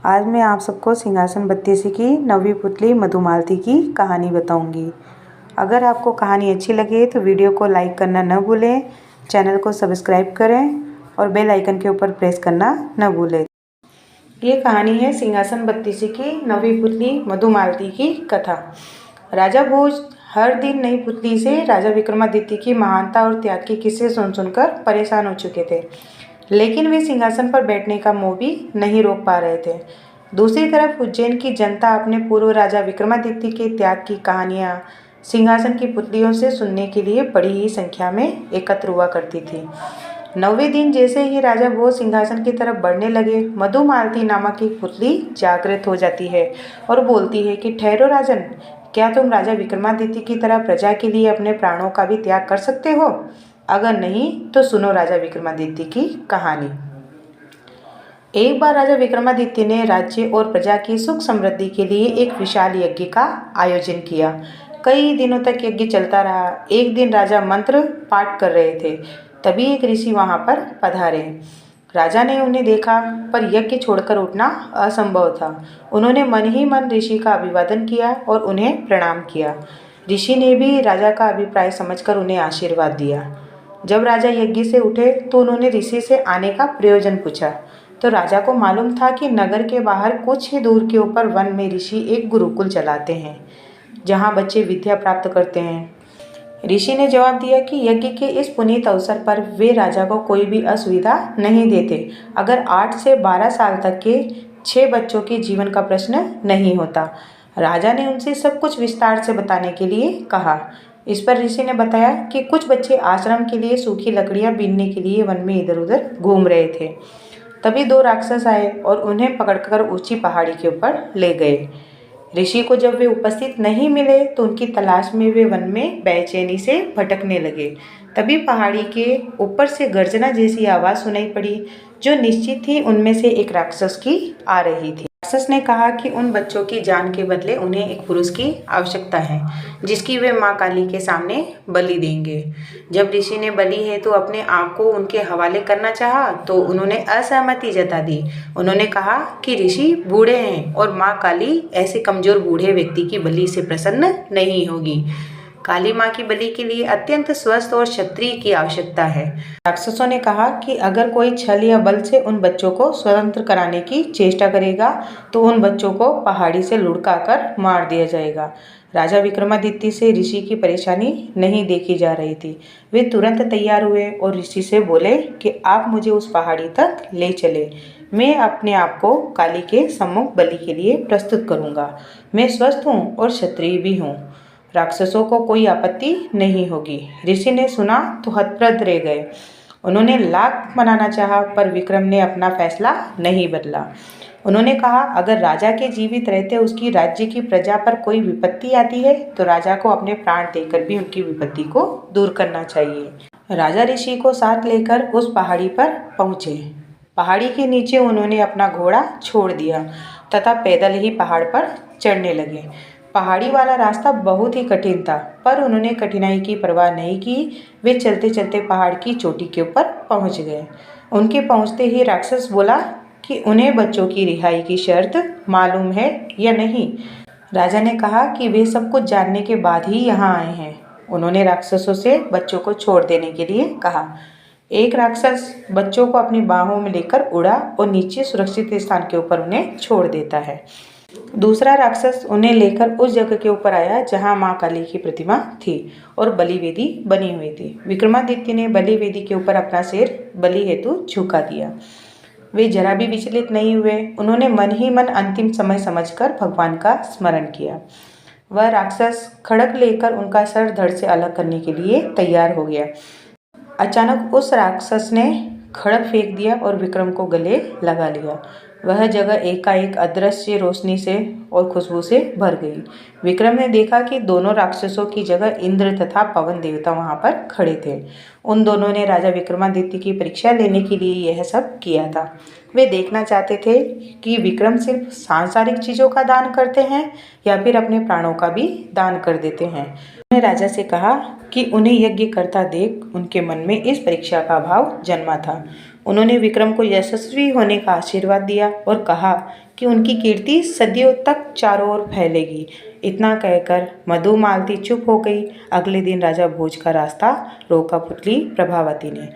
आज मैं आप सबको सिंहासन बत्तीसी की नवीं पुतली मधुमालती की कहानी बताऊंगी। अगर आपको कहानी अच्छी लगे तो वीडियो को लाइक करना न भूलें, चैनल को सब्सक्राइब करें और बेल आइकन के ऊपर प्रेस करना न भूलें। ये कहानी है सिंहासन बत्तीसी की नवीं पुतली मधुमालती की कथा। राजा भोज हर दिन नई पुतली से राजा विक्रमादित्य की महानता और त्याग के किस्से सुन सुनकर परेशान हो चुके थे, लेकिन वे सिंहासन पर बैठने का मोह भी नहीं रोक पा रहे थे। दूसरी तरफ उज्जैन की जनता अपने पूर्व राजा विक्रमादित्य के त्याग की कहानियां सिंहासन की पुतलियों से सुनने के लिए बड़ी ही संख्या में एकत्र हुआ करती थी। 9वें दिन जैसे ही राजा भोज सिंहासन की तरफ बढ़ने लगे, मधुमालती नामक एक पुतली जागृत हो जाती है और बोलती है कि ठहरो राजन, क्या तुम राजा विक्रमादित्य की तरह प्रजा के लिए अपने प्राणों का भी त्याग कर सकते हो? अगर नहीं तो सुनो राजा विक्रमादित्य की कहानी। एक बार राजा विक्रमादित्य ने राज्य और प्रजा की सुख समृद्धि के लिए एक विशाल यज्ञ का आयोजन किया। कई दिनों तक यज्ञ चलता रहा। एक दिन राजा मंत्र पाठ कर रहे थे, तभी एक ऋषि वहां पर पधारे। राजा ने उन्हें देखा, पर यज्ञ छोड़कर उठना असंभव था। उन्होंने मन ही मन ऋषि का अभिवादन किया और उन्हें प्रणाम किया। ऋषि ने भी राजा का अभिप्राय समझकर उन्हें आशीर्वाद दिया। जब राजा यज्ञ से उठे तो उन्होंने ऋषि से आने का प्रयोजन पूछा, तो राजा को मालूम था कि नगर के बाहर कुछ ही दूर के ऊपर वन में ऋषि एक गुरुकुल चलाते हैं, जहां बच्चे विद्या प्राप्त करते हैं। ऋषि ने जवाब दिया कि यज्ञ के इस पुनीत अवसर पर वे राजा को कोई भी असुविधा नहीं देते अगर 8 से 12 साल तक के 6 बच्चों के जीवन का प्रश्न नहीं होता। राजा ने उनसे सब कुछ विस्तार से बताने के लिए कहा। इस पर ऋषि ने बताया कि कुछ बच्चे आश्रम के लिए सूखी लकड़ियां बीनने के लिए वन में इधर उधर घूम रहे थे। तभी 2 राक्षस आए और उन्हें पकड़कर ऊंची पहाड़ी के ऊपर ले गए। ऋषि को जब वे उपस्थित नहीं मिले तो उनकी तलाश में वे वन में बेचैनी से भटकने लगे। तभी पहाड़ी के ऊपर से गर्जना जैसी आवाज़ सुनाई पड़ी, जो निश्चित ही उनमें से एक राक्षस की आ रही थी। राक्षस ने कहा कि उन बच्चों की जान के बदले उन्हें एक पुरुष की आवश्यकता है, जिसकी वे माँ काली के सामने बलि देंगे। जब ऋषि ने बलि हेतु अपने आप को उनके हवाले करना चाहा तो उन्होंने असहमति जता दी। उन्होंने कहा कि ऋषि बूढ़े हैं और माँ काली ऐसे कमजोर बूढ़े व्यक्ति की बलि से प्रसन्न नहीं होगी। काली माँ की बलि के लिए अत्यंत स्वस्थ और क्षत्रिय की आवश्यकता है। राक्षसों ने कहा कि अगर कोई छल या बल से उन बच्चों को स्वतंत्र कराने की चेष्टा करेगा तो उन बच्चों को पहाड़ी से लुढ़काकर मार दिया जाएगा। राजा विक्रमादित्य से ऋषि की परेशानी नहीं देखी जा रही थी। वे तुरंत तैयार हुए और ऋषि से बोले कि आप मुझे उस पहाड़ी तक ले चले। मैं अपने आप को काली के सम्मुख बलि के लिए प्रस्तुत करूंगा। मैं स्वस्थ हूँ और क्षत्रिय भी हूँ। राक्षसों को कोई आपत्ति नहीं होगी। ऋषि ने सुना तो हतप्रभ रह गए। उन्होंने लाख मनाना चाहा, पर विक्रम ने अपना फैसला नहीं बदला। उन्होंने कहा, अगर राजा के जीवित रहते उसकी राज्य की प्रजा पर कोई विपत्ति आती है तो राजा को अपने प्राण देकर भी उनकी विपत्ति को दूर करना चाहिए। राजा ऋषि को साथ लेकर उस पहाड़ी पर पहुंचे। पहाड़ी के नीचे उन्होंने अपना घोड़ा छोड़ दिया तथा पैदल ही पहाड़ पर चढ़ने लगे। पहाड़ी वाला रास्ता बहुत ही कठिन था, पर उन्होंने कठिनाई की परवाह नहीं की। वे चलते चलते पहाड़ की चोटी के ऊपर पहुंच गए। उनके पहुंचते ही राक्षस बोला कि उन्हें बच्चों की रिहाई की शर्त मालूम है या नहीं। राजा ने कहा कि वे सब कुछ जानने के बाद ही यहाँ आए हैं। उन्होंने राक्षसों से बच्चों को छोड़ देने के लिए कहा। एक राक्षस बच्चों को अपनी बाहों में लेकर उड़ा और नीचे सुरक्षित स्थान के ऊपर उन्हें छोड़ देता है। दूसरा राक्षस उन्हें लेकर उस जगह के ऊपर आया जहां मां काली की प्रतिमा थी और बलि वेदी बनी हुई थी। विक्रमादित्य ने बलि वेदी के ऊपर अपना सिर बलि हेतु झुका दिया। वे जरा भी विचलित नहीं हुए। उन्होंने मन ही मन अंतिम समय समझकर भगवान का स्मरण किया। वह राक्षस खड़ग लेकर उनका सर धड़ से अलग करने के लिए तैयार हो गया। अचानक उस राक्षस ने खड़ग फेंक दिया और विक्रम को गले लगा लिया। वह जगह एकाएक अदृश्य रोशनी से और खुशबू से भर गई। विक्रम ने देखा कि दोनों राक्षसों की जगह इंद्र तथा पवन देवता वहां पर खड़े थे। उन दोनों ने राजा विक्रमादित्य की परीक्षा लेने के लिए यह सब किया था। वे देखना चाहते थे कि विक्रम सिर्फ सांसारिक चीजों का दान करते हैं या फिर अपने प्राणों का भी दान कर देते हैं। उन्होंने राजा से कहा कि उन्हें यज्ञ करता देख उनके मन में इस परीक्षा का भाव जन्मा था। उन्होंने विक्रम को यशस्वी होने का आशीर्वाद दिया और कहा कि उनकी कीर्ति सदियों तक चारों ओर फैलेगी। इतना कहकर मधुमालती चुप हो गई। अगले दिन राजा भोज का रास्ता रोका पुतली प्रभावती ने।